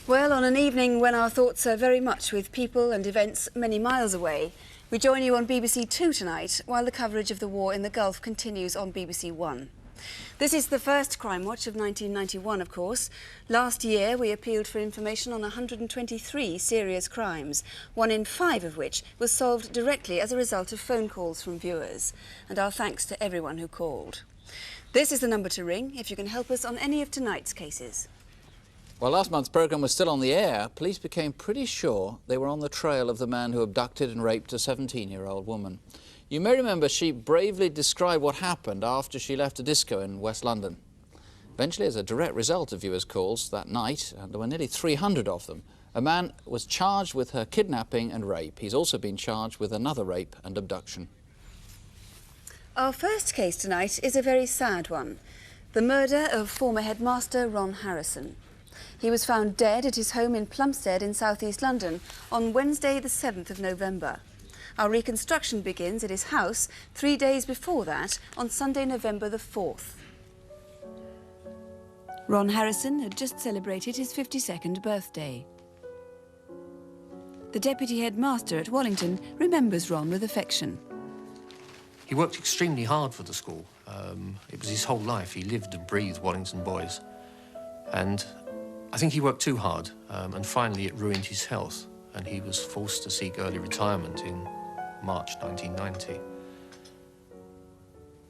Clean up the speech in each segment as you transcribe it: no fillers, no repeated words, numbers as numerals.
Well, on an evening when our thoughts are very much with people and events many miles away, we join you on BBC Two tonight while the coverage of the war in the Gulf continues on BBC One. This is the first Crimewatch of 1991, of course. Last year we appealed for information on 123 serious crimes, 1 in 5 of which was solved directly as a result of phone calls from viewers. And our thanks to everyone who called. This is the number to ring if you can help us on any of tonight's cases. While last month's programme was still on the air, police became pretty sure they were on the trail of the man who abducted and raped a 17-year-old woman. You may remember she bravely described what happened after she left a disco in West London. Eventually, as a direct result of viewers' calls that night, and there were nearly 300 of them, a man was charged with her kidnapping and rape. He's also been charged with another rape and abduction. Our first case tonight is a very sad one. The murder of former headmaster Ron Harrison. He was found dead at his home in Plumstead in southeast London on Wednesday the 7th of November. Our reconstruction begins at his house 3 days before that, on Sunday, November the 4th. Ron Harrison had just celebrated his 52nd birthday. The deputy headmaster at Wallington remembers Ron with affection. He worked extremely hard for the school. It was his whole life. He lived and breathed Wallington boys. And I think he worked too hard, and finally it ruined his health, and he was forced to seek early retirement in March 1990.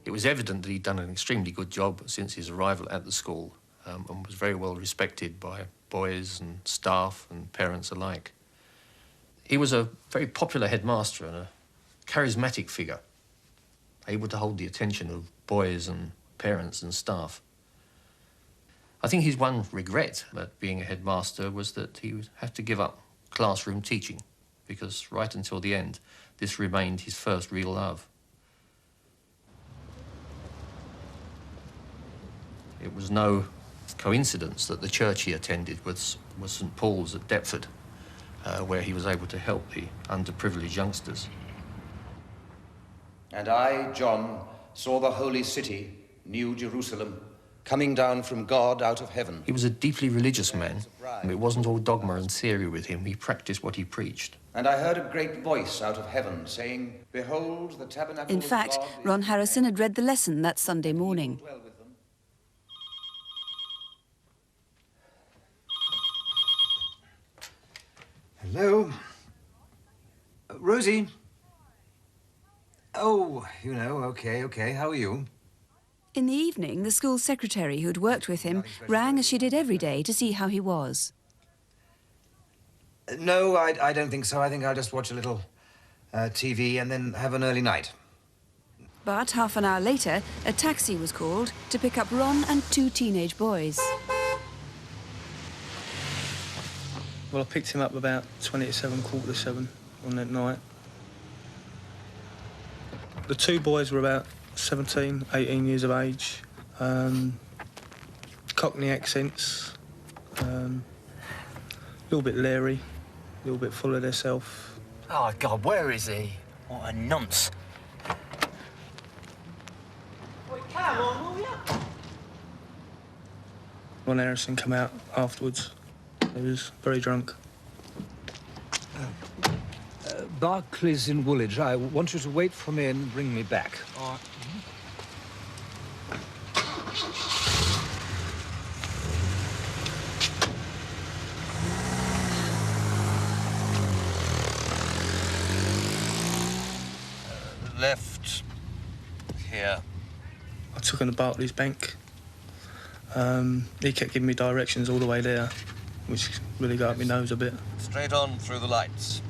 It was evident that he'd done an extremely good job since his arrival at the school, and was very well respected by boys and staff and parents alike. He was a very popular headmaster and a charismatic figure, able to hold the attention of boys and parents and staff. I think his one regret at being a headmaster was that he would have to give up classroom teaching, because right until the end, this remained his first real love. It was no coincidence that the church he attended was St. Paul's at Deptford, where he was able to help the underprivileged youngsters. And I, John, saw the holy city, New Jerusalem, coming down from God out of heaven. He was a deeply religious man. It wasn't all dogma and theory with him. He practiced what he preached. And I heard a great voice out of heaven saying, "Behold, the tabernacle In fact, Ron Harrison had read the lesson that Sunday morning. Hello? Rosie? Oh, you know, okay. How are you? In the evening, the school secretary who'd worked with him rang as she did every day to see how he was. No, I don't think so. I think I'll just watch a little TV and then have an early night. But half an hour later, a taxi was called to pick up Ron and 2 teenage boys. Well, I picked him up about 20 to 7, quarter to 7 on that night. The 2 boys were about 17, 18 years of age, Cockney accents, a little bit leery, a little bit full of themselves. Oh, God, where is he? What a nonce. Wait, come on, will you? Ron Harrison came out afterwards. He was very drunk. Barclays in Woolwich. I want you to wait for me and bring me back. All right. Left here. I took him to Barclays Bank. He kept giving me directions all the way there, which really got up my nose a bit. Straight on through the lights.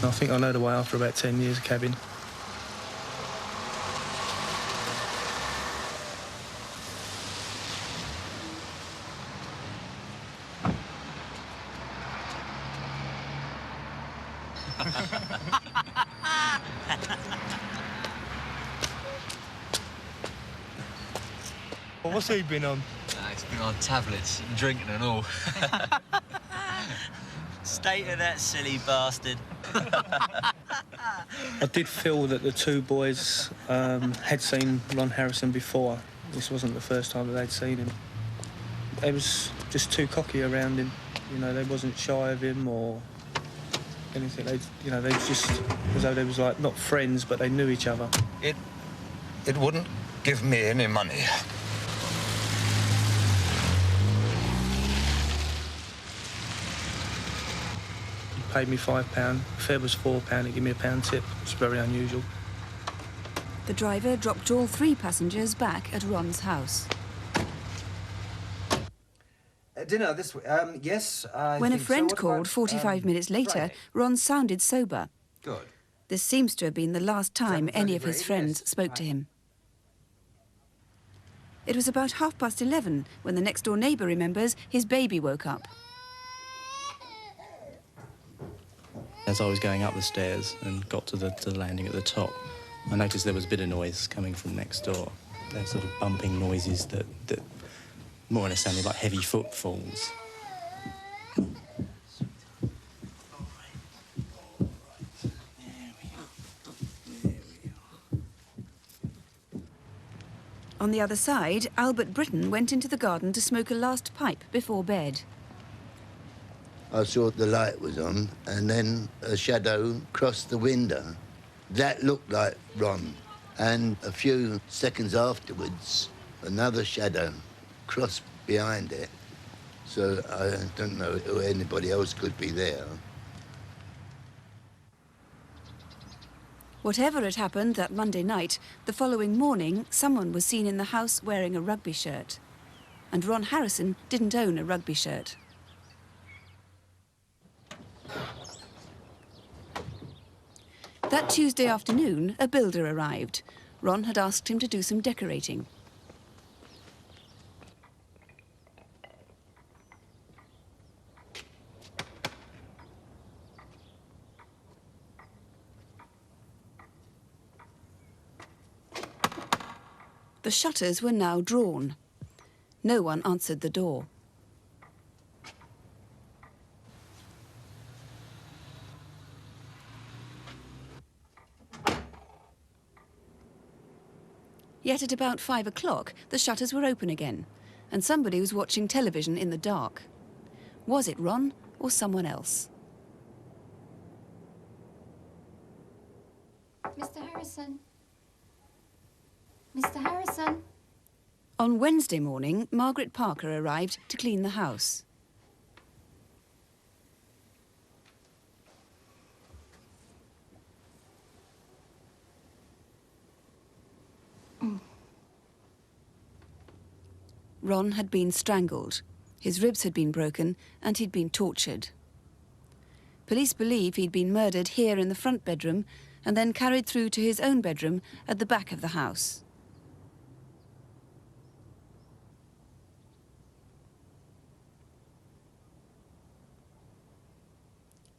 I think I know the way after about 10 years of cabin. Well, what's he been on? He's been on tablets, drinking and all. State of that silly bastard. I did feel that the 2 boys had seen Ron Harrison before. This wasn't the first time that they'd seen him. They was just too cocky around him. You know, they wasn't shy of him or anything. They, you know, they just, as though they was like, not friends, but they knew each other. It wouldn't give me any money. He paid me £5. Fare was £4. He gave me £1 tip. It's very unusual. The driver dropped all 3 passengers back at Ron's house. Dinner this week? Yes, I When a think so. friend What called about, 45 minutes later, Friday? Ron sounded sober. Good. This seems to have been the last time any of his 7:30, friends yes. spoke to him. It was about 11:30 when the next-door neighbour remembers his baby woke up. As I was going up the stairs and got to the landing at the top, I noticed there was a bit of noise coming from next door. There were sort of bumping noises that more or less sounded like heavy footfalls. On the other side, Albert Britton went into the garden to smoke a last pipe before bed. I saw the light was on, and then a shadow crossed the window. That looked like Ron. And a few seconds afterwards, another shadow crossed behind it. So I don't know who anybody else could be there. Whatever had happened that Monday night, the following morning, someone was seen in the house wearing a rugby shirt. And Ron Harrison didn't own a rugby shirt. That Tuesday afternoon, a builder arrived. Ron had asked him to do some decorating. The shutters were now drawn. No one answered the door. Yet at about 5 o'clock, the shutters were open again, and somebody was watching television in the dark. Was it Ron or someone else? Mr. Harrison? Mr. Harrison? On Wednesday morning, Margaret Parker arrived to clean the house. Ron had been strangled, his ribs had been broken, and he'd been tortured. Police believe he'd been murdered here in the front bedroom and then carried through to his own bedroom at the back of the house.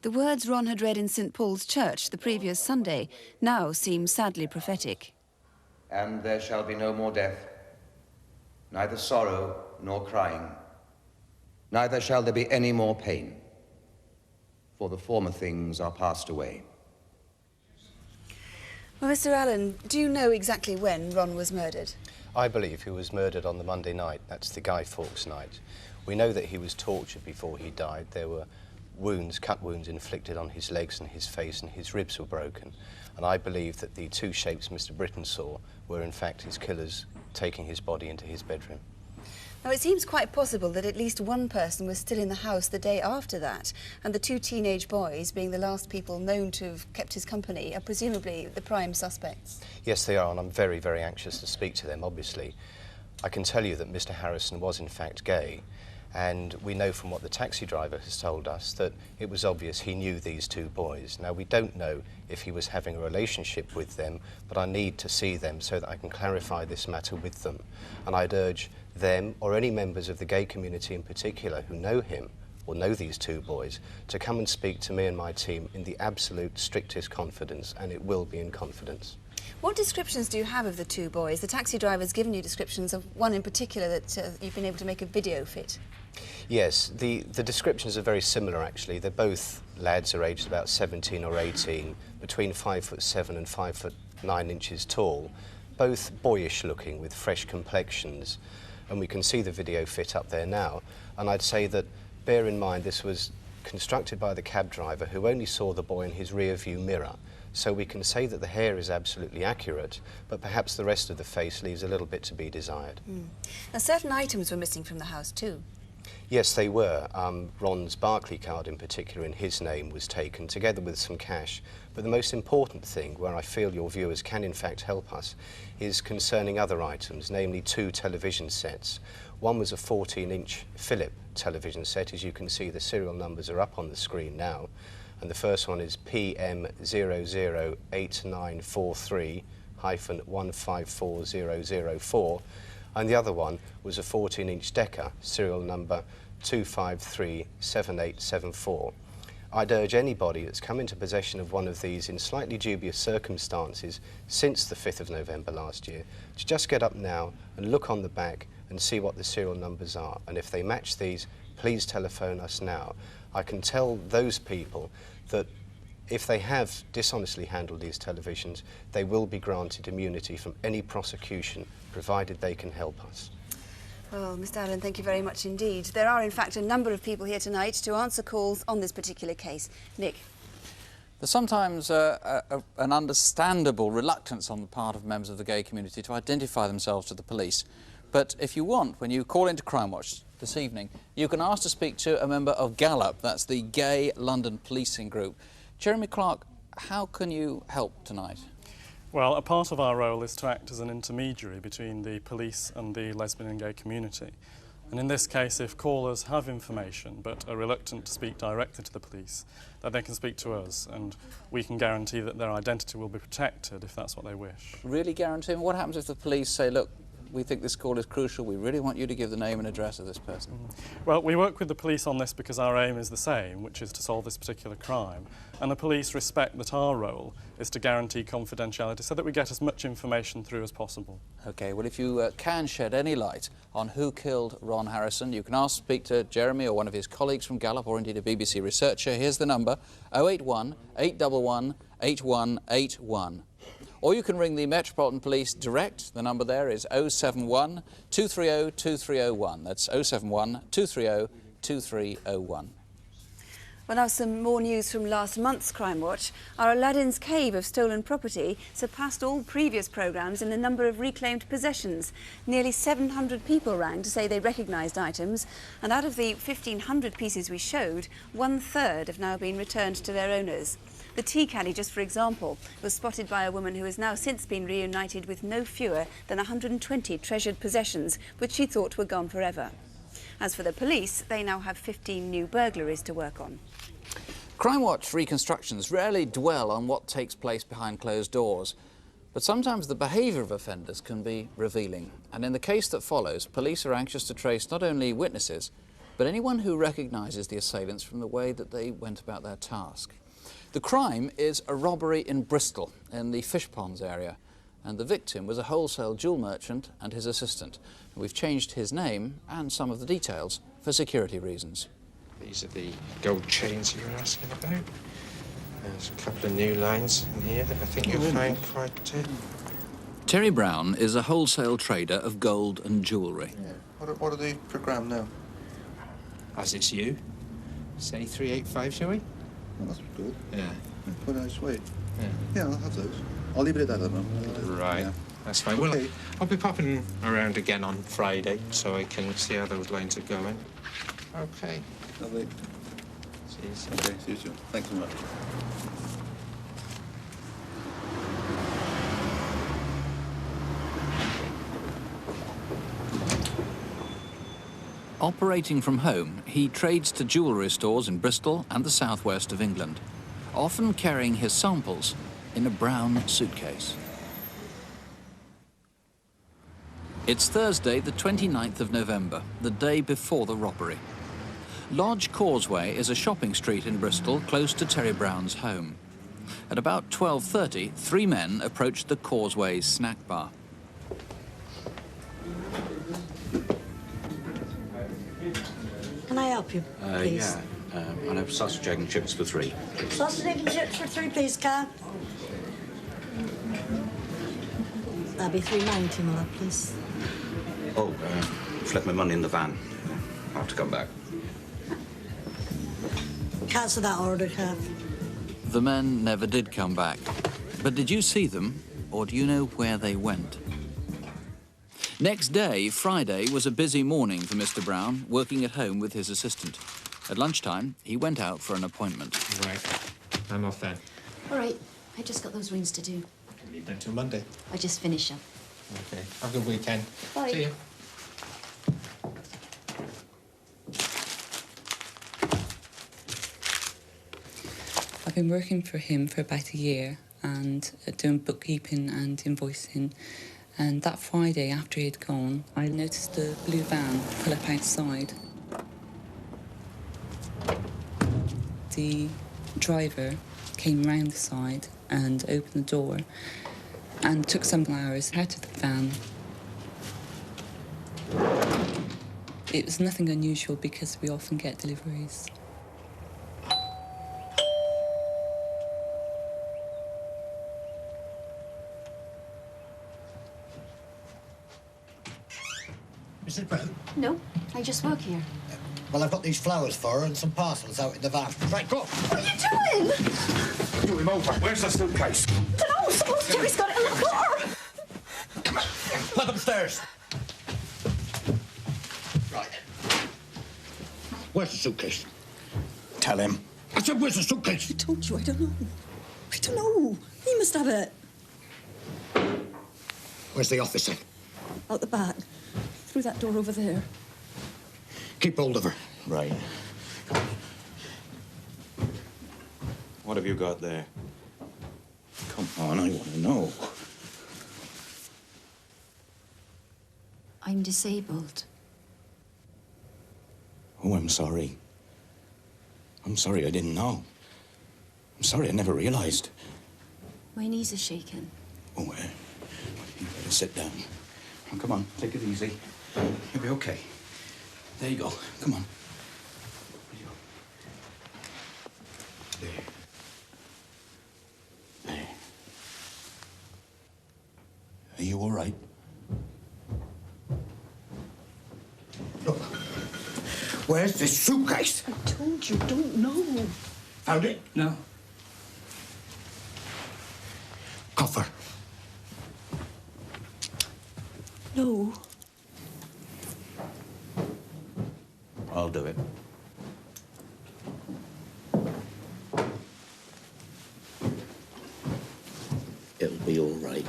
The words Ron had read in St. Paul's Church the previous Sunday now seem sadly prophetic. And there shall be no more death, neither sorrow nor crying, neither shall there be any more pain, for the former things are passed away. Well, Mr. Allen, do you know exactly when Ron was murdered? I believe he was murdered on the Monday night. That's the Guy Fawkes night. We know that he was tortured before he died. There were wounds, cut wounds inflicted on his legs and his face, and his ribs were broken. And I believe that the 2 shapes Mr. Britton saw were in fact his killers taking his body into his bedroom. Now, it seems quite possible that at least one person was still in the house the day after that, and the 2 teenage boys, being the last people known to have kept his company, are presumably the prime suspects. Yes, they are, and I'm very, very anxious to speak to them, obviously. I can tell you that Mr. Harrison was in fact gay, and we know from what the taxi driver has told us that it was obvious he knew these 2 boys. Now, we don't know if he was having a relationship with them, but I need to see them so that I can clarify this matter with them. And I'd urge them, or any members of the gay community in particular who know him or know these 2 boys, to come and speak to me and my team in the absolute strictest confidence, and it will be in confidence. What descriptions do you have of the 2 boys? The taxi driver's given you descriptions of one in particular that you've been able to make a video fit. Yes, the descriptions are very similar, actually. They're both lads are aged about 17 or 18, between 5'7" and 5'9" tall, both boyish looking with fresh complexions. And we can see the video fit up there now. And I'd say that bear in mind this was constructed by the cab driver who only saw the boy in his rear view mirror. So we can say that the hair is absolutely accurate, but perhaps the rest of the face leaves a little bit to be desired. Now, certain items were missing from the house too. Yes, they were. Ron's Barclay card in particular in his name was taken, together with some cash. But the most important thing, where I feel your viewers can in fact help us, is concerning other items, namely 2 television sets. One was a 14-inch Philip television set. As you can see, the serial numbers are up on the screen now. And the first one is PM008943-154004. And the other one was a 14-inch Decca, serial number 2537874. I'd urge anybody that's come into possession of one of these in slightly dubious circumstances since the 5th of November last year to just get up now and look on the back and see what the serial numbers are. And if they match these, please telephone us now. I can tell those people that if they have dishonestly handled these televisions, they will be granted immunity from any prosecution, provided they can help us. Well, Mr. Allen, thank you very much indeed. There are, in fact, a number of people here tonight to answer calls on this particular case. Nick. There's sometimes an understandable reluctance on the part of members of the gay community to identify themselves to the police. But if you want, when you call into Crimewatch this evening, you can ask to speak to a member of Gallup. That's the Gay London Policing Group. Jeremy Clark, how can you help tonight? Well, a part of our role is to act as an intermediary between the police and the lesbian and gay community. And in this case, if callers have information but are reluctant to speak directly to the police, then they can speak to us, and we can guarantee that their identity will be protected if that's what they wish. Really guarantee? What happens if the police say, look, we think this call is crucial, we really want you to give the name and address of this person? Well, we work with the police on this because our aim is the same, which is to solve this particular crime. And the police respect that our role is to guarantee confidentiality so that we get as much information through as possible. OK, well, if you can shed any light on who killed Ron Harrison, you can ask to speak to Jeremy or one of his colleagues from Gallup, or indeed a BBC researcher. Here's the number, 081 811 8181. Or you can ring the Metropolitan Police direct. The number there is 071 230 2301. That's 071 230 2301. Well, now some more news from last month's Crime Watch. Our Aladdin's Cave of stolen property surpassed all previous programmes in the number of reclaimed possessions. Nearly 700 people rang to say they recognised items, and out of the 1,500 pieces we showed, 1/3 have now been returned to their owners. The tea caddy, just for example, was spotted by a woman who has now since been reunited with no fewer than 120 treasured possessions, which she thought were gone forever. As for the police, they now have 15 new burglaries to work on. Crimewatch reconstructions rarely dwell on what takes place behind closed doors, but sometimes the behaviour of offenders can be revealing. And in the case that follows, police are anxious to trace not only witnesses, but anyone who recognises the assailants from the way that they went about their task. The crime is a robbery in Bristol, in the fish ponds area, and the victim was a wholesale jewel merchant and his assistant. We've changed his name and some of the details for security reasons. These are the gold chains you were asking about. There's a couple of new lines in here that I think you'll find quite... Terry Brown is a wholesale trader of gold and jewellery. Yeah. What are the per gram now? As it's you. Say 385, shall we? Oh, that's good. Yeah. Quite a nice weight. Yeah. Yeah, I'll have those. I'll leave it at that at the moment. Right. Yeah. That's fine. Okay. Well, I'll be popping around again on Friday so I can see how those lines are going. Okay. Lovely. See you soon. Okay, see you soon. Thanks so much. Operating from home, he trades to jewellery stores in Bristol and the southwest of England, often carrying his samples in a brown suitcase. It's Thursday, the 29th of November, the day before the robbery. Lodge Causeway is a shopping street in Bristol close to Terry Brown's home. At about 12:30, 3 men approached the Causeway's snack bar. Can I help you, please? Yeah. I'll have sausage, egg and chips for 3. Sausage, egg and chips for 3, please, Carl. That'll be £3.90, my love, please. Oh, left my money in the van. I'll have to come back. Cancel that order, Kath. The men never did come back. But did you see them, or do you know where they went? Next day, Friday, was a busy morning for Mr. Brown, working at home with his assistant. At lunchtime, he went out for an appointment. Right. I'm off then. All right. I just got those rings to do. Leave them till Monday. I just finished them. Okay. Have a good weekend. Bye. See you. I've been working for him for about a year and doing bookkeeping and invoicing. And that Friday, after he'd gone, I noticed the blue van pull up outside. The driver came round the side and opened the door and took some flowers out of the van. It was nothing unusual because we often get deliveries. Mrs. Brown? No, I just work here. Well, I've got these flowers for her and some parcels out in the van. Right, go. What are you doing? Do him over. Where's the suitcase? No, someone's Jerry's got it in the car. Come on. Put upstairs. Right. Where's the suitcase? Tell him. I said, where's the suitcase? I told you, I don't know. I don't know. He must have it. Where's the officer? Out the back. Through that door over there. Keep hold of her. Right. What have you got there? Come on, I want to know. I'm disabled. Oh, I'm sorry. I'm sorry I didn't know. I'm sorry I never realized. My knees are shaking. Oh, you better sit down. Oh, come on, take it easy. You'll be okay. There you go. Come on. There. There. Are you all right? Look. Where's the suitcase? I told you, don't know. Found it? No. Coffer. No. I'll do it. It'll be all right.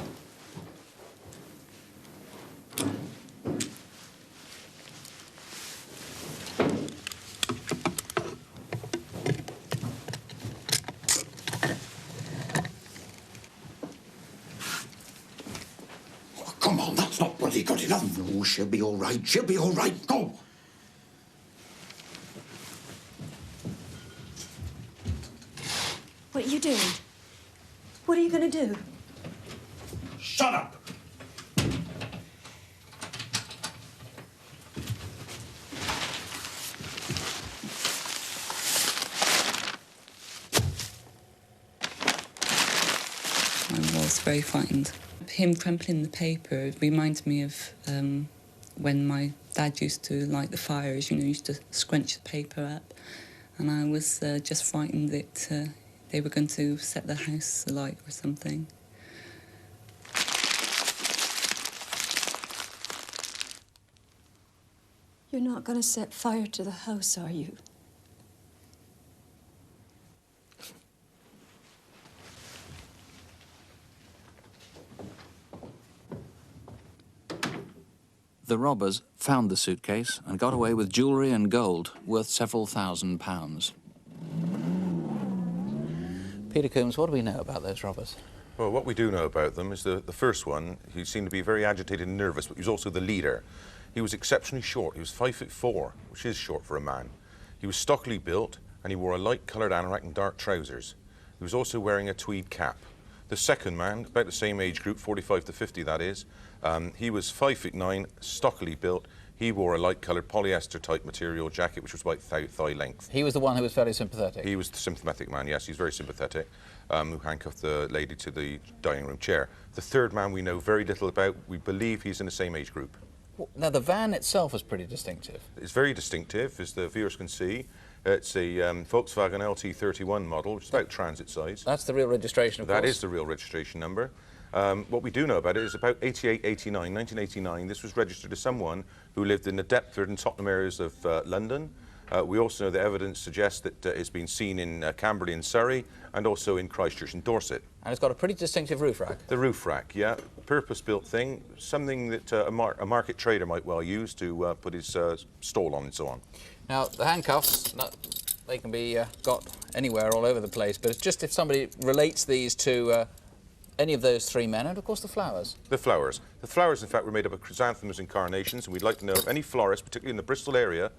Oh, come on, that's not bloody good enough. No, she'll be all right. She'll be all right. Go. What are you doing? What are you going to do? Shut up! I was very frightened. Him crumpling the paper reminds me of when my dad used to light the fires, you know, used to scrunch the paper up. And I was just frightened that they were going to set the house alight or something. You're not going to set fire to the house, are you? The robbers found the suitcase and got away with jewellery and gold worth several £1,000s. Peter Coombs, what do we know about those robbers? Well, what we do know about them is the first one, he seemed to be very agitated and nervous, but he was also the leader. He was exceptionally short. He was 5'4", which is short for a man. He was stockily built, and he wore a light-coloured anorak and dark trousers. He was also wearing a tweed cap. The second man, about the same age group, 45 to 50 that is, he was 5'9", stockily built. He wore a light-coloured polyester-type material jacket, which was about thigh length. He was the one who was fairly sympathetic? He was the sympathetic man, yes. He's very sympathetic, who handcuffed the lady to the dining room chair. The third man we know very little about. We believe he's in the same age group. Now, the van itself was pretty distinctive. It's very distinctive, as the viewers can see. It's a Volkswagen LT31 model, which is about transit size. That's the real registration, of course. That is the real registration number. What we do know about it is about 1989, this was registered to someone who lived in the Deptford and Tottenham areas of London. We also know the evidence suggests that it's been seen in Camberley and Surrey and also in Christchurch and Dorset. And it's got a pretty distinctive roof rack. The roof rack, yeah. Purpose-built thing, something that a market trader might well use to put his stall on and so on. Now, the handcuffs, they can be got anywhere all over the place, but it's just if somebody relates these to any of those three men, and of course the flowers. The flowers. The flowers, in fact, were made up of chrysanthemums and carnations, and we'd like to know if any florists, particularly in the Bristol area,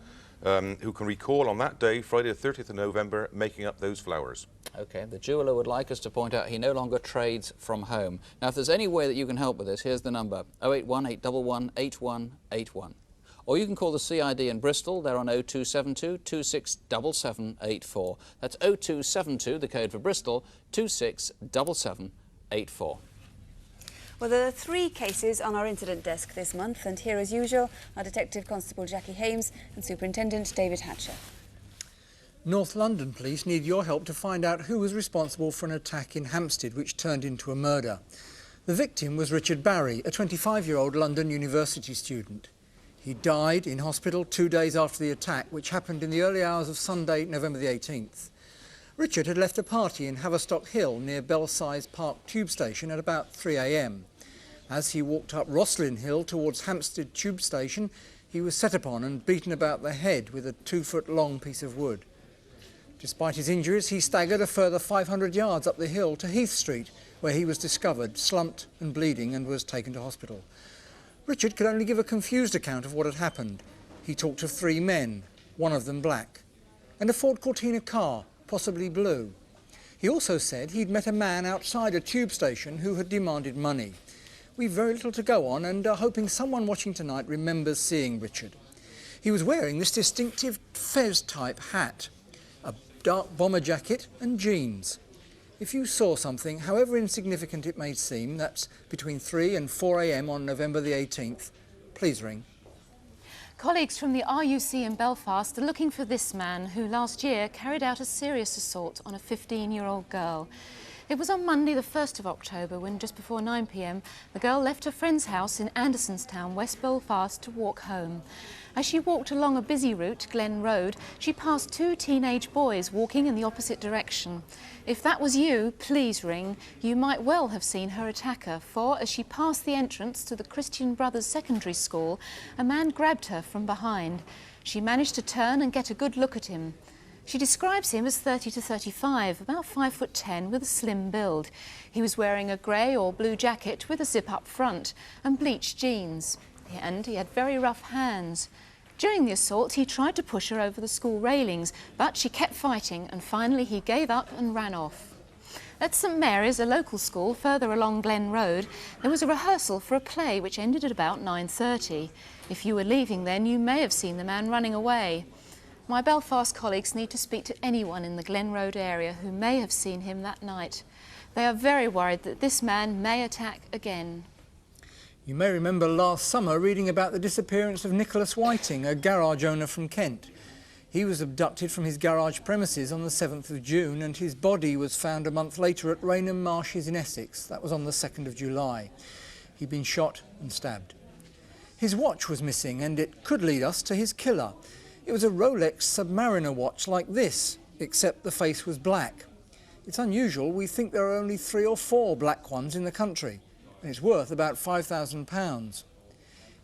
who can recall on that day, Friday the 30th of November, making up those flowers. OK, the jeweller would like us to point out he no longer trades from home. Now, if there's any way that you can help with this, here's the number, 081 811 8181. Or you can call the CID in Bristol. They're on 0272 267784. That's 0272, the code for Bristol, 267784. Well, there are 3 cases on our incident desk this month, and here, as usual, are Detective Constable Jackie Hames and Superintendent David Hatcher. North London Police need your help to find out who was responsible for an attack in Hampstead which turned into a murder. The victim was Richard Barry, a 25-year-old London University student. He died in hospital 2 days after the attack, which happened in the early hours of Sunday, November the 18th. Richard had left a party in Haverstock Hill near Belsize Park Tube Station at about 3 a.m. As he walked up Roslyn Hill towards Hampstead Tube Station, he was set upon and beaten about the head with a 2-foot-long piece of wood. Despite his injuries, he staggered a further 500 yards up the hill to Heath Street, where he was discovered, slumped and bleeding, and was taken to hospital. Richard could only give a confused account of what had happened. He talked of 3 men, one of them black, and a Ford Cortina car, possibly blue. He also said he'd met a man outside a tube station who had demanded money. We've very little to go on and are hoping someone watching tonight remembers seeing Richard. He was wearing this distinctive fez-type hat, a dark bomber jacket and jeans. If you saw something, however insignificant it may seem, that's between 3 and 4 a.m. on November the 18th, please ring. Colleagues from the RUC in Belfast are looking for this man who last year carried out a serious assault on a 15-year-old girl. It was on Monday the 1st of October when, just before 9 p.m, the girl left her friend's house in Andersonstown, West Belfast, to walk home. As she walked along a busy route, Glen Road, she passed 2 teenage boys walking in the opposite direction. If that was you, please ring. You might well have seen her attacker, for as she passed the entrance to the Christian Brothers Secondary School, a man grabbed her from behind. She managed to turn and get a good look at him. She describes him as 30 to 35, about 5'10", with a slim build. He was wearing a grey or blue jacket with a zip-up front and bleached jeans. And he had very rough hands. During the assault, he tried to push her over the school railings, but she kept fighting, and finally he gave up and ran off. At St Mary's, a local school further along Glen Road, there was a rehearsal for a play which ended at about 9:30. If you were leaving then, you may have seen the man running away. My Belfast colleagues need to speak to anyone in the Glen Road area who may have seen him that night. They are very worried that this man may attack again. You may remember last summer reading about the disappearance of Nicholas Whiting, a garage owner from Kent. He was abducted from his garage premises on the 7th of June and his body was found a month later at Rainham Marshes in Essex. That was on the 2nd of July. He'd been shot and stabbed. His watch was missing and it could lead us to his killer. It was a Rolex Submariner watch like this, except the face was black. It's unusual. We think there are only 3 or 4 black ones in the country. And it's worth about £5,000.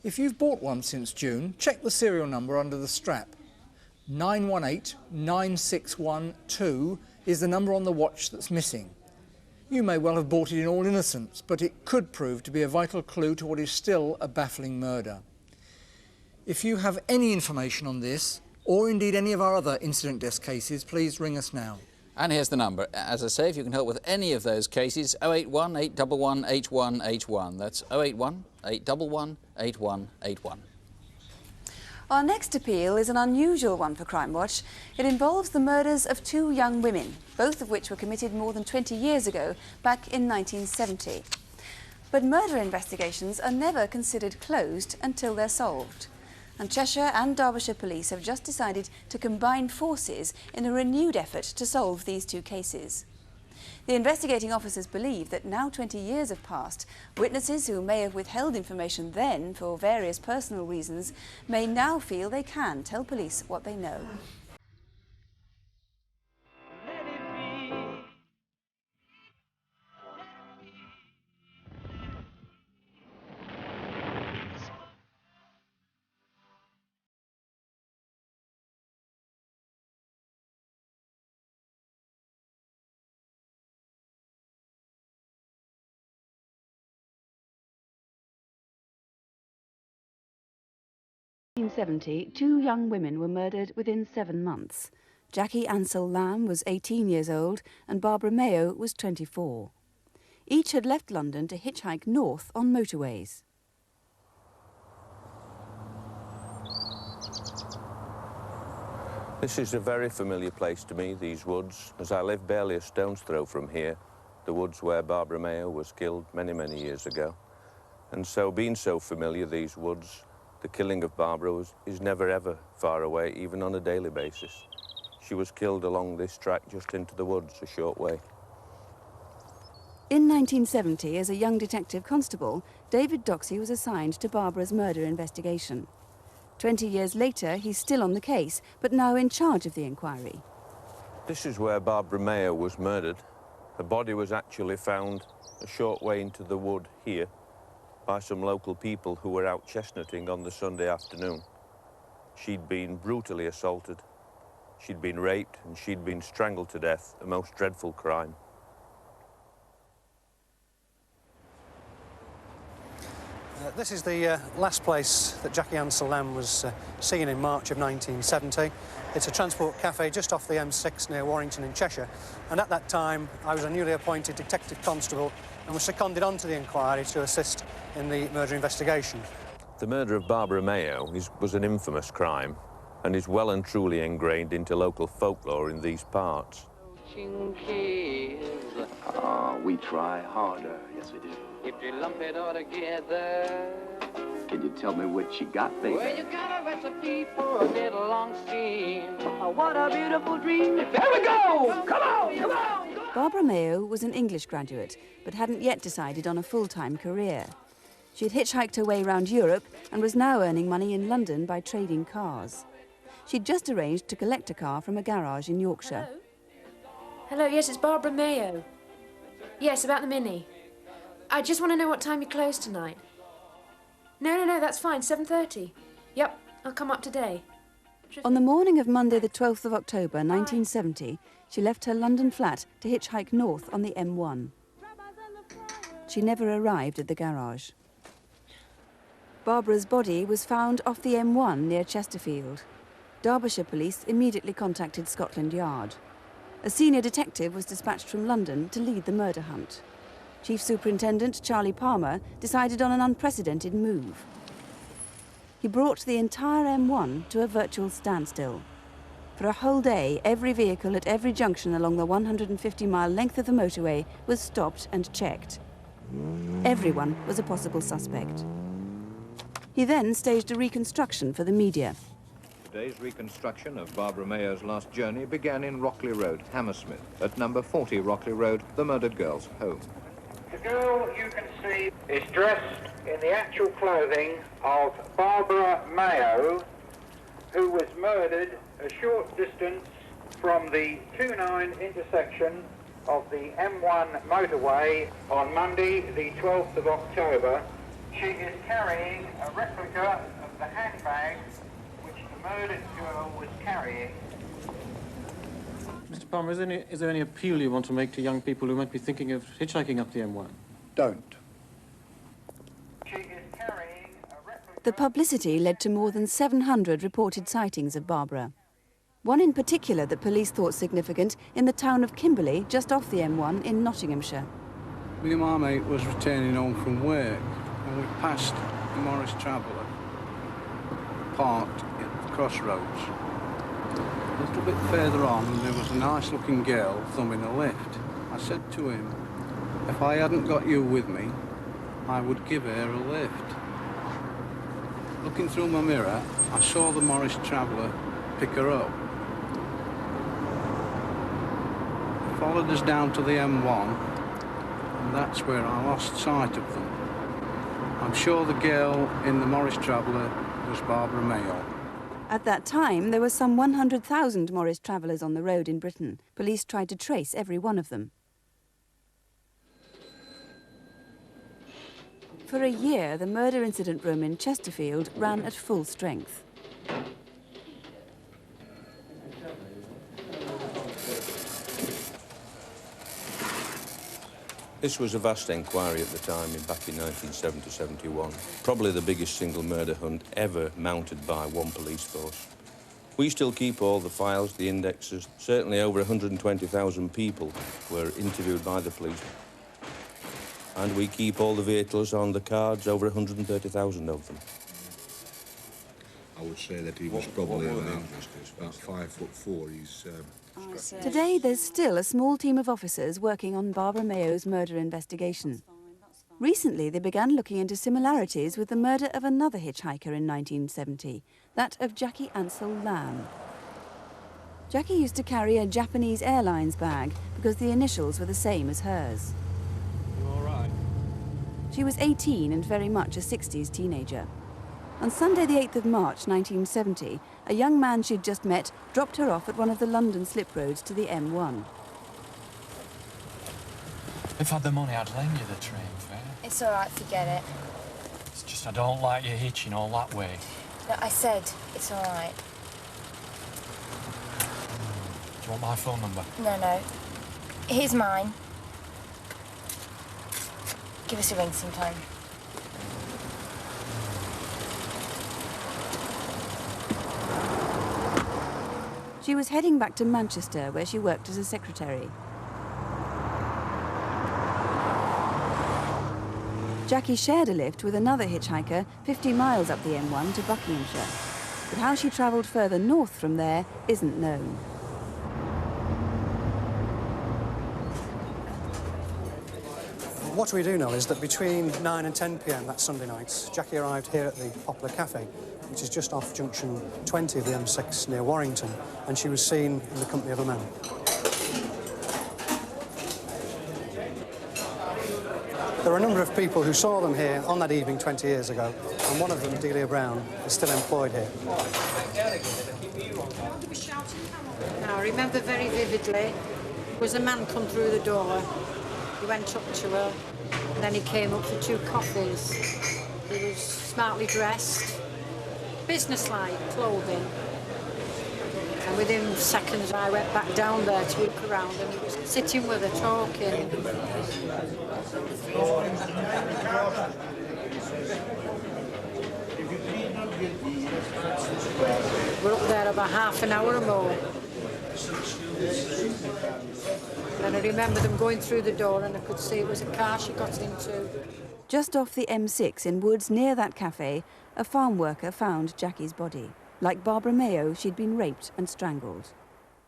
If you've bought one since June, check the serial number under the strap. 918961 is the number on the watch that's missing. You may well have bought it in all innocence, but it could prove to be a vital clue to what is still a baffling murder. If you have any information on this, or indeed any of our other incident desk cases, please ring us now. And here's the number. As I say, if you can help with any of those cases, 081 811 8181. That's 081 811 8181. Our next appeal is an unusual one for Crimewatch. It involves the murders of 2 young women, both of which were committed more than 20 years ago, back in 1970. But murder investigations are never considered closed until they're solved. and Cheshire and Derbyshire police have just decided to combine forces in a renewed effort to solve these two cases. The investigating officers believe that now 20 years have passed, witnesses who may have withheld information then for various personal reasons may now feel they can tell police what they know. In 1970, two young women were murdered within 7 months. Jackie Ansell Lamb was 18 years old and Barbara Mayo was 24. Each had left London to hitchhike north on motorways. This is a very familiar place to me, these woods, as I live barely a stone's throw from here, the woods where Barbara Mayo was killed many, many years ago. And so, being so familiar, these woods, the killing of Barbara is never ever far away, even on a daily basis. She was killed along this track just into the woods, a short way. In 1970, as a young detective constable, David Doxey was assigned to Barbara's murder investigation. 20 years later, he's still on the case, but now in charge of the inquiry. This is where Barbara Mayo was murdered. Her body was actually found a short way into the wood here by some local people who were out chestnutting on the Sunday afternoon. She'd been brutally assaulted, she'd been raped, and she'd been strangled to death, a most dreadful crime. This is the last place that Jackie Ansell Lamb was seen in March of 1970. It's a transport cafe just off the M6 near Warrington in Cheshire. And at that time, I was a newly appointed detective constable and was seconded onto the inquiry to assist in the murder investigation. The murder of Barbara Mayo was an infamous crime and is well and truly ingrained into local folklore in these parts. We try harder, yes we do. If you lump it all together, can you tell me what you got, baby? well, you got a recipe for a little long steam. Oh, what a beautiful dream. There we go! Come on, come on! Barbara Mayo was an English graduate, but hadn't yet decided on a full-time career. She had hitchhiked her way around Europe and was now earning money in London by trading cars. She'd just arranged to collect a car from a garage in Yorkshire. Hello, yes, it's Barbara Mayo. Yes, about the Mini. I just want to know what time you close tonight. No, that's fine, 7:30. Yep, I'll come up today. On the morning of Monday the 12th of October 1970, she left her London flat to hitchhike north on the M1. She never arrived at the garage. Barbara's body was found off the M1 near Chesterfield. Derbyshire police immediately contacted Scotland Yard. A senior detective was dispatched from London to lead the murder hunt. Chief Superintendent Charlie Palmer decided on an unprecedented move. He brought the entire M1 to a virtual standstill. For a whole day, every vehicle at every junction along the 150-mile length of the motorway was stopped and checked. Everyone was a possible suspect. He then staged a reconstruction for the media. Today's reconstruction of Barbara Mayo's last journey began in Rockley Road, Hammersmith, at number 40 Rockley Road, the murdered girl's home. The girl you can see is dressed in the actual clothing of Barbara Mayo, who was murdered a short distance from the 29 intersection of the M1 motorway on Monday, the 12th of October. She is carrying a replica of the handbag which the murdered girl was carrying. Mr. Palmer, is there any appeal you want to make to young people who might be thinking of hitchhiking up the M1? Don't. The publicity led to more than 700 reported sightings of Barbara. One in particular that police thought significant in the town of Kimberley, just off the M1 in Nottinghamshire. Me and my mate was returning home from work and we passed the Morris Traveller, parked at the crossroads. A little bit further on, and there was a nice-looking girl thumbing a lift. I said to him, if I hadn't got you with me, I would give her a lift. Looking through my mirror, I saw the Morris traveller pick her up. Followed us down to the M1, and that's where I lost sight of them. I'm sure the girl in the Morris traveller was Barbara Mayo. At that time, there were some 100,000 Morris travellers on the road in Britain. Police tried to trace every one of them. For a year, the murder incident room in Chesterfield ran at full strength. This was a vast inquiry at the time, back in 1970-71. Probably the biggest single murder hunt ever mounted by one police force. We still keep all the files, the indexes. Certainly over 120,000 people were interviewed by the police. And we keep all the vehicles on the cards, over 130,000 of them. I would say that he was probably about 5'4". He's... Today, there's still a small team of officers working on Barbara Mayo's murder investigation. Recently, they began looking into similarities with the murder of another hitchhiker in 1970, that of Jackie Ansel Lamb. Jackie used to carry a Japanese Airlines bag because the initials were the same as hers. You all right? She was 18 and very much a 60s teenager. On Sunday the 8th of March 1970, a young man she'd just met dropped her off at one of the London slip roads to the M1. If I had the money, I'd lend you the train fare. It's all right, forget it. It's just I don't like you hitching all that way. No, I said it's all right. Do you want my phone number? No. Here's mine. Give us a ring sometime. She was heading back to Manchester, where she worked as a secretary. Jackie shared a lift with another hitchhiker 50 miles up the M1 to Buckinghamshire. But how she travelled further north from there isn't known. What we do know is that between 9 and 10 p.m. that Sunday night, Jackie arrived here at the Poplar Cafe, which is just off junction 20 of the M6 near Warrington, and she was seen in the company of a man. There are a number of people who saw them here on that evening 20 years ago, and one of them, Delia Brown, is still employed here. I remember very vividly, there was a man come through the door. He went up to her, and then he came up for 2 coffees. He was smartly dressed, businesslike clothing. And within seconds, I went back down there to look around, and he was sitting with her, talking. We're up there about half an hour or more. And I remember them going through the door, and I could see it was a car she got into. Just off the M6 in woods near that cafe, a farm worker found Jackie's body. Like Barbara Mayo, she'd been raped and strangled.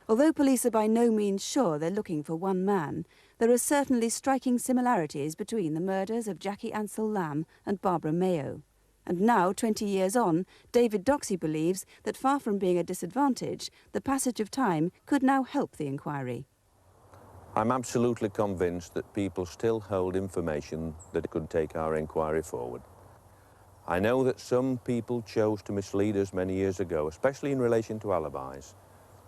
Although police are by no means sure they're looking for one man, there are certainly striking similarities between the murders of Jackie Ansel Lamb and Barbara Mayo. And now, 20 years on, David Doxey believes that far from being a disadvantage, the passage of time could now help the inquiry. I'm absolutely convinced that people still hold information that could take our inquiry forward. I know that some people chose to mislead us many years ago, especially in relation to alibis.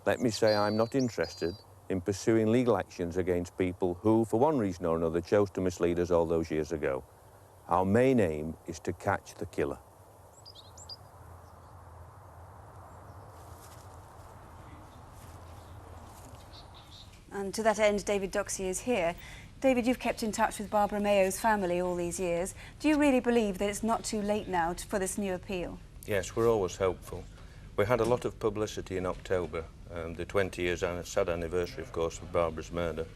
Let me say I'm not interested in pursuing legal actions against people who, for one reason or another, chose to mislead us all those years ago. Our main aim is to catch the killer. And to that end, David Doxey is here. David, you've kept in touch with Barbara Mayo's family all these years. Do you really believe that it's not too late now for this new appeal? Yes, we're always hopeful. We had a lot of publicity in October, the 20 years sad anniversary, of course, of Barbara's murder.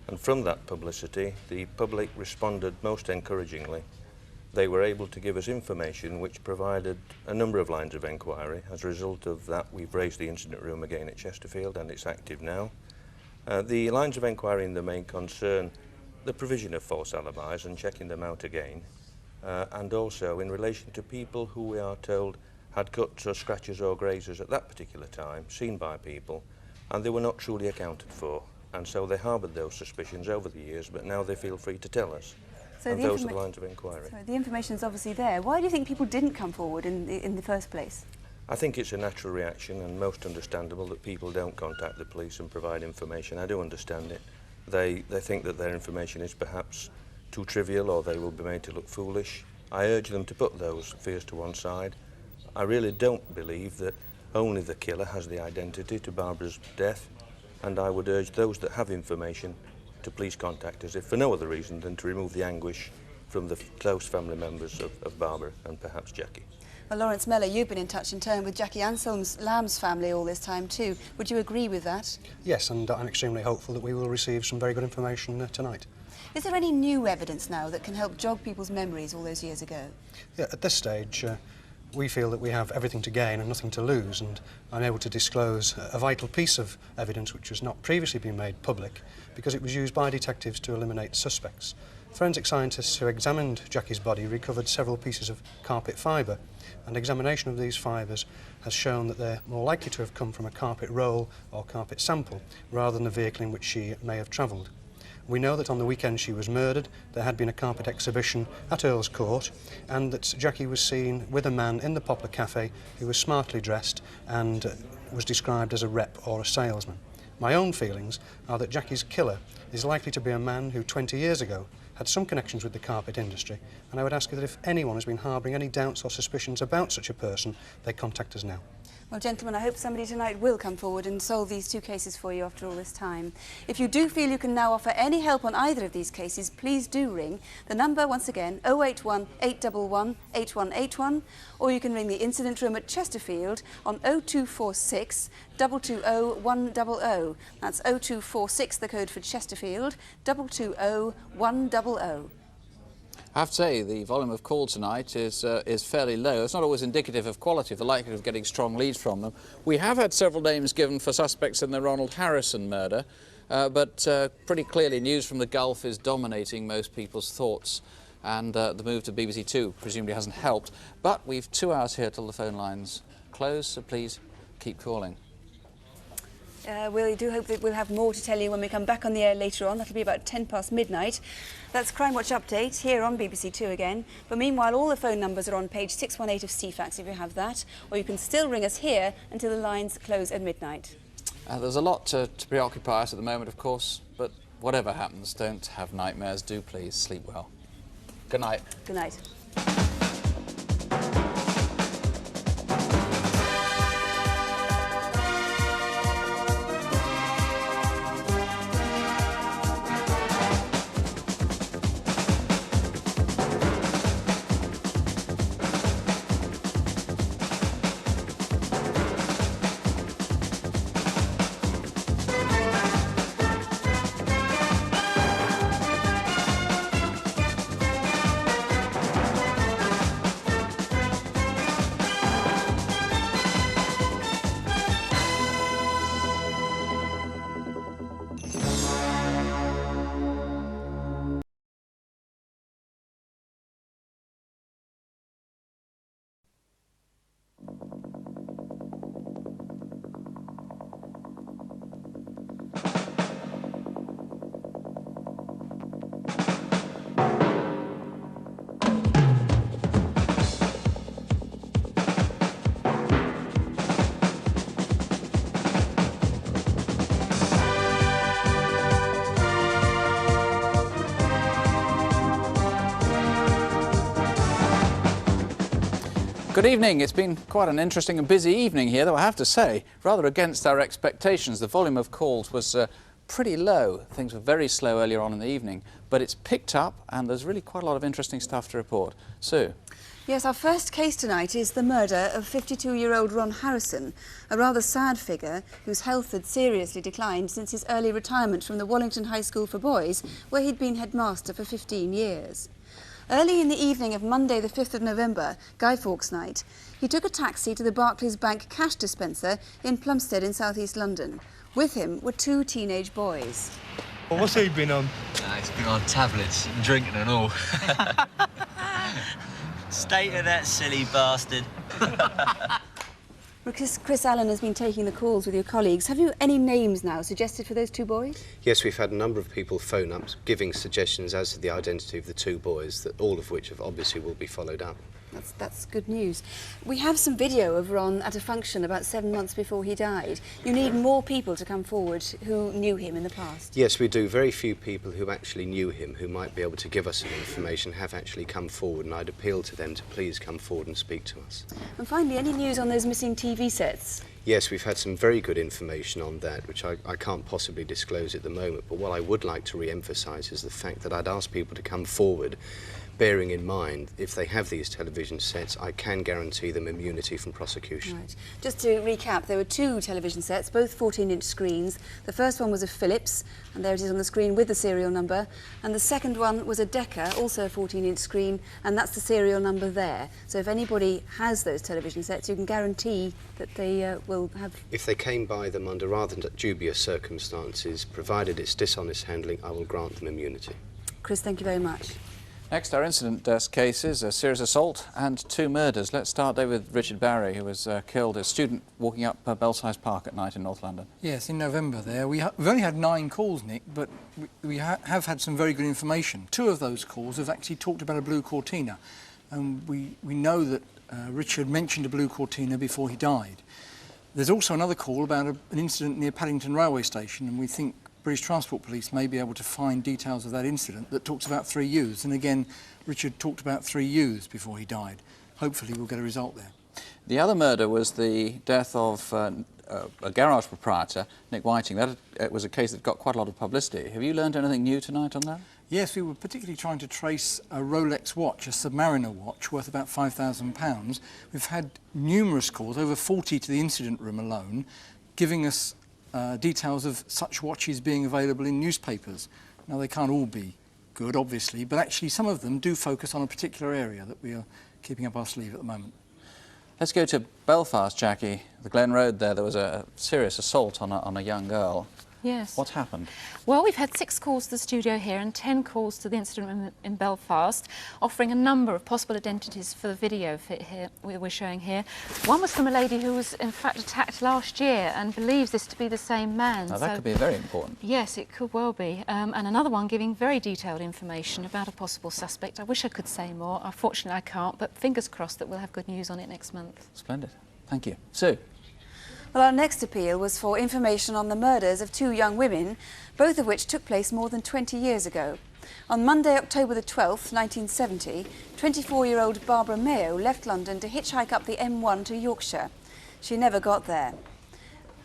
And from that publicity, the public responded most encouragingly. They were able to give us information which provided a number of lines of enquiry. As a result of that, we've raised the incident room again at Chesterfield, and it's active now. The lines of enquiry in the main concern the provision of false alibis and checking them out again. and also in relation to people who we are told had cuts or scratches or grazes at that particular time, seen by people, and they were not truly accounted for. And so they harboured those suspicions over the years, but now they feel free to tell us. So and those are the lines of inquiry. So the information is obviously there. Why do you think people didn't come forward in the first place? I think it's a natural reaction and most understandable that people don't contact the police and provide information. I do understand it. They think that their information is perhaps too trivial, or they will be made to look foolish. I urge them to put those fears to one side. I really don't believe that only the killer has the identity to Barbara's death, and I would urge those that have information to please contact us, if for no other reason than to remove the anguish from the close family members of Barbara and perhaps Jackie. Well, Lawrence Mellor, you've been in touch in turn with Jackie Anselm's Lamb's family all this time too. Would you agree with that? Yes, and I'm extremely hopeful that we will receive some very good information tonight. Is there any new evidence now that can help jog people's memories all those years ago? Yeah, at this stage, we feel that we have everything to gain and nothing to lose, and I'm able to disclose a vital piece of evidence which has not previously been made public because it was used by detectives to eliminate suspects. Forensic scientists who examined Jackie's body recovered several pieces of carpet fibre, and examination of these fibres has shown that they're more likely to have come from a carpet roll or carpet sample rather than the vehicle in which she may have travelled. We know that on the weekend she was murdered, there had been a carpet exhibition at Earl's Court, and that Jackie was seen with a man in the Poplar Cafe who was smartly dressed and was described as a rep or a salesman. My own feelings are that Jackie's killer is likely to be a man who 20 years ago had some connections with the carpet industry, and I would ask that if anyone has been harbouring any doubts or suspicions about such a person, they contact us now. Well, gentlemen, I hope somebody tonight will come forward and solve these two cases for you after all this time. If you do feel you can now offer any help on either of these cases, please do ring. The number, once again, 081 811 8181, or you can ring the incident room at Chesterfield on 0246 220 100. That's 0246, the code for Chesterfield, 220 100. I have to say, the volume of call tonight is fairly low. It's not always indicative of quality, of the likelihood of getting strong leads from them. We have had several names given for suspects in the Ronald Harrison murder, but pretty clearly news from the Gulf is dominating most people's thoughts, and the move to BBC Two presumably hasn't helped. But we've 2 hours here till the phone lines close, so please keep calling. We do hope that we'll have more to tell you when we come back on the air later on. That'll be about 10 past midnight. That's Crimewatch Update here on BBC Two again. But meanwhile, all the phone numbers are on page 618 of CFAX if you have that, or you can still ring us here until the lines close at midnight. There's a lot to preoccupy us at the moment, of course, but whatever happens, don't have nightmares. Do please sleep well. Good night. Good night. Good evening. It's been quite an interesting and busy evening here, though I have to say, rather against our expectations. The volume of calls was pretty low. Things were very slow earlier on in the evening, but it's picked up and there's really quite a lot of interesting stuff to report. Sue? Yes, our first case tonight is the murder of 52-year-old Ron Harrison, a rather sad figure whose health had seriously declined since his early retirement from the Wallington High School for Boys, where he'd been headmaster for 15 years. Early in the evening of Monday the 5th of November, Guy Fawkes night, he took a taxi to the Barclays Bank cash dispenser in Plumstead in south-east London. With him were 2 teenage boys. Well, what's he been on? He's been on tablets and drinking and all. State of that silly bastard. Because Chris Allen has been taking the calls with your colleagues, have you any names now suggested for those two boys? Yes, we've had a number of people phone up giving suggestions as to the identity of the two boys, that all of which have obviously will be followed up. That's good news. We have some video of Ron at a function about 7 months before he died. You need more people to come forward who knew him in the past. Yes, we do. Very few people who actually knew him, who might be able to give us some information, have actually come forward, and I'd appeal to them to please come forward and speak to us. And finally, any news on those missing TV sets? Yes, we've had some very good information on that, which I can't possibly disclose at the moment, but what I would like to re-emphasise is the fact that I'd ask people to come forward, bearing in mind, if they have these television sets, I can guarantee them immunity from prosecution. Right. Just to recap, there were two television sets, both 14-inch screens. The first one was a Philips, and there it is on the screen with the serial number. And the second one was a Decca, also a 14-inch screen, and that's the serial number there. So if anybody has those television sets, you can guarantee that they will have... If they came by them under rather dubious circumstances, provided it's dishonest handling, I will grant them immunity. Chris, thank you very much. Next, our incident desk cases, a serious assault and 2 murders. Let's start, David, with Richard Barry, who was killed, a student walking up Belsize Park at night in North London. Yes, in November there. We've only had 9 calls, Nick, but we have had some very good information. 2 of those calls have actually talked about a blue Cortina, and we know that Richard mentioned a blue Cortina before he died. There's also another call about an incident near Paddington Railway Station, and we think British Transport Police may be able to find details of that incident that talks about 3 youths. And again, Richard talked about 3 youths before he died. Hopefully we'll get a result there. The other murder was the death of a garage proprietor, Nick Whiting. That was a case that got quite a lot of publicity. Have you learned anything new tonight on that? Yes, we were particularly trying to trace a Rolex watch, a Submariner watch, worth about £5,000. We've had numerous calls, over 40 to the incident room alone, giving us details of such watches being available in newspapers. Now, they can't all be good, obviously, but actually some of them do focus on a particular area that we are keeping up our sleeve at the moment. Let's go to Belfast, Jackie. The Glen Road there was a serious assault on a young girl. Yes. What's happened? Well, we've had 6 calls to the studio here and 10 calls to the incident room in Belfast, offering a number of possible identities for the video here we're showing here. One was from a lady who was, in fact, attacked last year and believes this to be the same man. Now, that could be very important. Yes, it could well be. And another one giving very detailed information about a possible suspect. I wish I could say more. Unfortunately, I can't, but fingers crossed that we'll have good news on it next month. Splendid. Thank you. Sue? Well, our next appeal was for information on the murders of 2 young women, both of which took place more than 20 years ago. On Monday, October the 12th, 1970, 24-year-old Barbara Mayo left London to hitchhike up the M1 to Yorkshire. She never got there.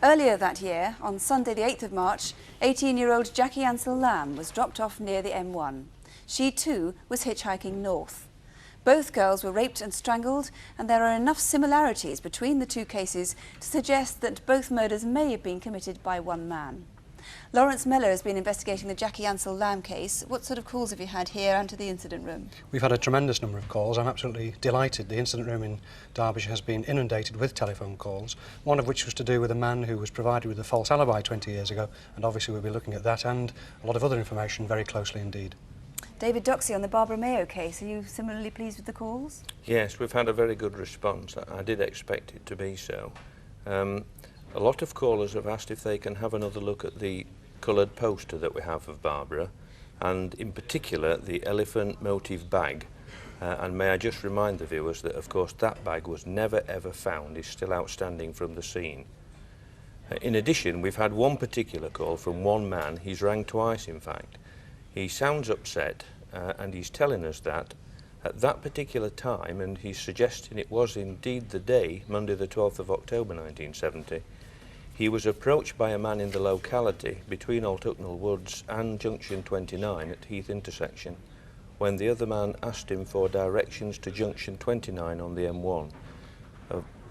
Earlier that year, on Sunday the 8th of March, 18-year-old Jackie Ansell Lamb was dropped off near the M1. She too was hitchhiking north. Both girls were raped and strangled, and there are enough similarities between the 2 cases to suggest that both murders may have been committed by one man. Lawrence Mellor has been investigating the Jackie Ansell Lamb case. What sort of calls have you had here and to the incident room? We've had a tremendous number of calls. I'm absolutely delighted. The incident room in Derbyshire has been inundated with telephone calls, one of which was to do with a man who was provided with a false alibi 20 years ago, and obviously we'll be looking at that and a lot of other information very closely indeed. David Doxey, on the Barbara Mayo case, are you similarly pleased with the calls? Yes, we've had a very good response. I did expect it to be so. A lot of callers have asked if they can have another look at the coloured poster that we have of Barbara, and in particular the elephant motif bag. And may I just remind the viewers that, of course, that bag was never ever found, is still outstanding from the scene. In addition, we've had one particular call from one man. He's rang twice, in fact. He sounds upset, and he's telling us that at that particular time, and he's suggesting it was indeed the day, Monday the 12th of October 1970, he was approached by a man in the locality between Old Hucknall Woods and Junction 29 at Heath intersection, when the other man asked him for directions to Junction 29 on the M1.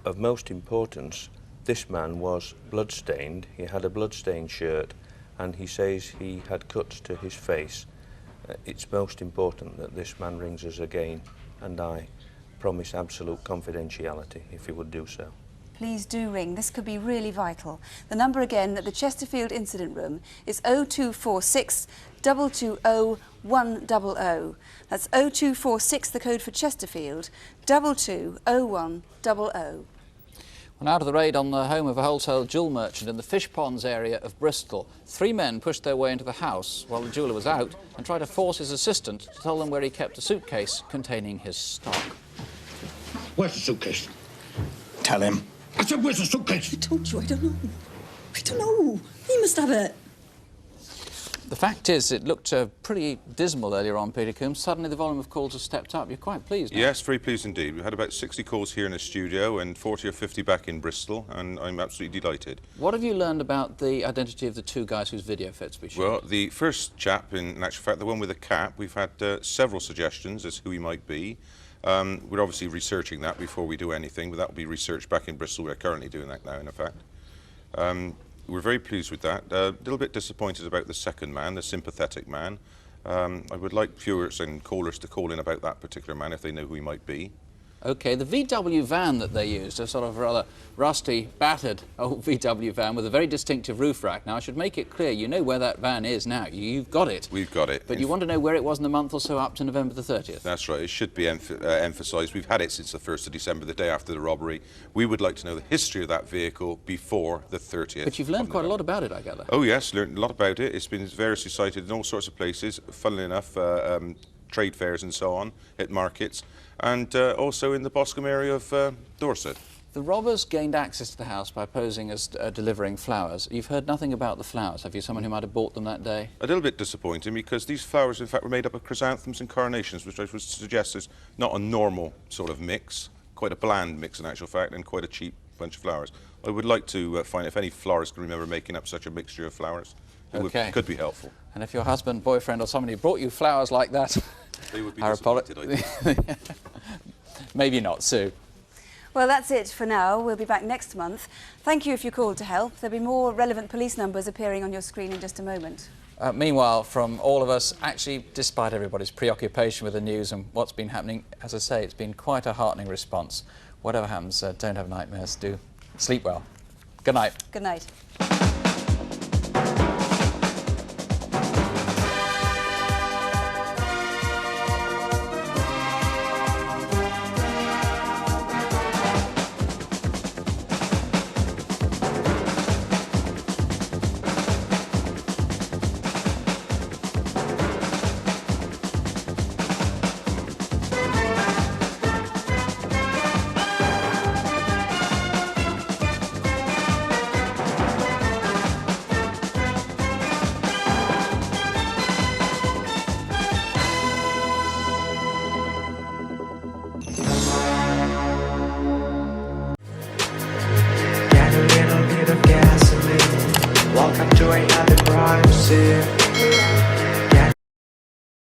Of most importance, this man was blood-stained. He had a blood-stained shirt, and he says he had cuts to his face. It's most important that this man rings us again, and I promise absolute confidentiality if he would do so. please do ring. This could be really vital. The number again at the Chesterfield Incident Room is 0246 220 100. That's 0246, the code for Chesterfield, 220100. Well, now to the raid on the home of a wholesale jewel merchant in the Fish Ponds area of Bristol. 3 men pushed their way into the house while the jeweller was out and tried to force his assistant to tell them where he kept a suitcase containing his stock. Where's the suitcase? Tell him. I said, where's the suitcase? I told you, I don't know. I don't know. He must have it. The fact is, it looked pretty dismal earlier on, Peter Coombs. Suddenly the volume of calls has stepped up. You're quite pleased now. Yes, very pleased indeed. We've had about 60 calls here in the studio and 40 or 50 back in Bristol, and I'm absolutely delighted. What have you learned about the identity of the 2 guys whose video fits to be shown? Well, the first chap, in actual fact, the one with the cap, we've had several suggestions as who he might be. We're obviously researching that before we do anything, but that will be researched back in Bristol. We're currently doing that now, in effect. We're very pleased with that. A little bit disappointed about the second man, the sympathetic man. I would like viewers and callers to call in about that particular man if they know who he might be. OK, the VW van that they used, a sort of rather rusty, battered old VW van with a very distinctive roof rack. Now, I should make it clear, you know where that van is now. You've got it. We've got it. But you want to know where it was in the month or so up to November the 30th? That's right. It should be emphasised. We've had it since the 1st of December, the day after the robbery. We would like to know the history of that vehicle before the 30th. But you've learned quite a lot about it, I gather. Oh, yes, learned a lot about it. It's been variously cited in all sorts of places, funnily enough, trade fairs and so on, at markets, and also in the Boscombe area of Dorset. The robbers gained access to the house by posing as delivering flowers. You've heard nothing about the flowers. Have you someone who might have bought them that day? A little bit disappointing, because these flowers, in fact, were made up of chrysanthemums and carnations, which I would suggest is not a normal sort of mix, quite a bland mix in actual fact, and quite a cheap bunch of flowers. I would like to find if any florist can remember making up such a mixture of flowers. It could be helpful. And if your husband, boyfriend or somebody brought you flowers like that, they would be disappointed, I think. Maybe not, Sue. Well, that's it for now. We'll be back next month. Thank you if you called to help. There'll be more relevant police numbers appearing on your screen in just a moment. Meanwhile, from all of us, actually, despite everybody's preoccupation with the news and what's been happening, as I say, it's been quite a heartening response. Whatever happens, don't have nightmares. Do sleep well. Good night. Good night.